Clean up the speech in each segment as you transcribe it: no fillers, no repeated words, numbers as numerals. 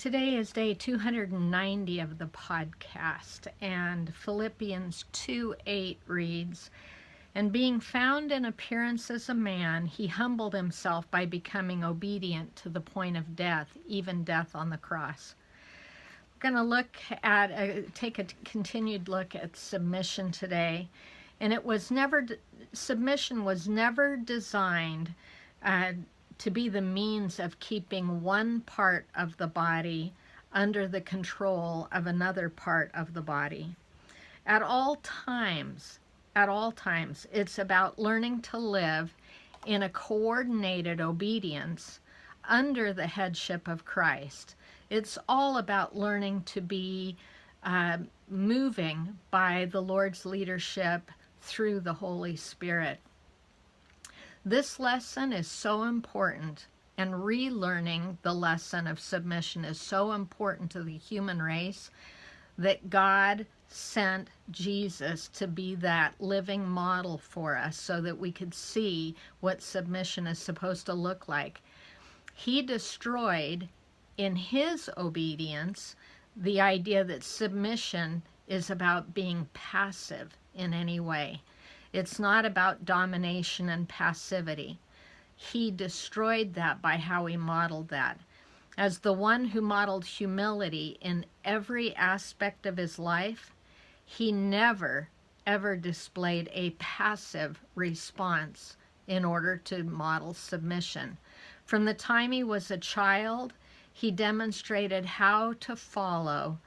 Today is day 290 of the podcast, and Philippians 2:8 reads, "And being found in appearance as a man, he humbled himself by becoming obedient to the point of death, even death on the cross." We're going to look at, take a continued look at submission today, and submission was never designed to be the means of keeping one part of the body under the control of another part of the body. At all times, it's about learning to live in a coordinated obedience under the headship of Christ. It's all about learning to be moving by the Lord's leadership through the Holy Spirit. This lesson is so important, and relearning the lesson of submission is so important to the human race that God sent Jesus to be that living model for us so that we could see what submission is supposed to look like. He destroyed in his obedience the idea that submission is about being passive in any way. It's not about domination and passivity. He destroyed that by how he modeled that. As the one who modeled humility in every aspect of his life, he never, ever displayed a passive response in order to model submission. From the time he was a child, he demonstrated how to follow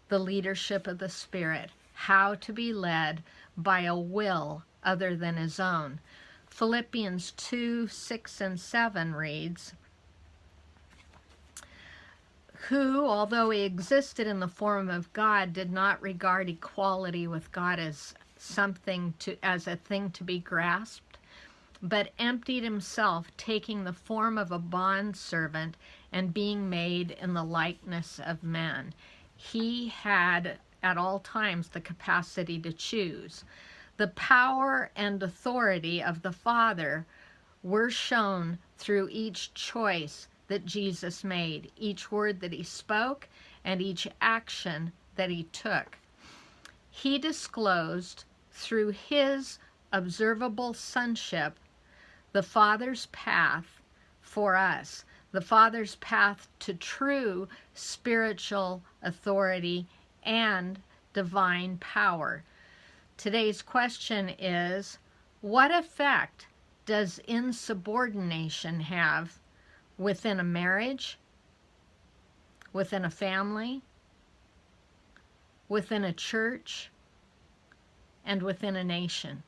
the leadership of the Spirit, how to be led by a will other than his own. Philippians 2:6 and 7 reads, "Who, although he existed in the form of God, did not regard equality with God as a thing to be grasped, but emptied himself, taking the form of a bondservant and being made in the likeness of men." He had at all times the capacity to choose. The power and authority of the Father were shown through each choice that Jesus made, each word that he spoke, and each action that he took. He disclosed through his observable sonship the Father's path for us, the Father's path to true spiritual authority and divine power. Today's question is, what effect does insubordination have within a marriage, within a family, within a church, and within a nation?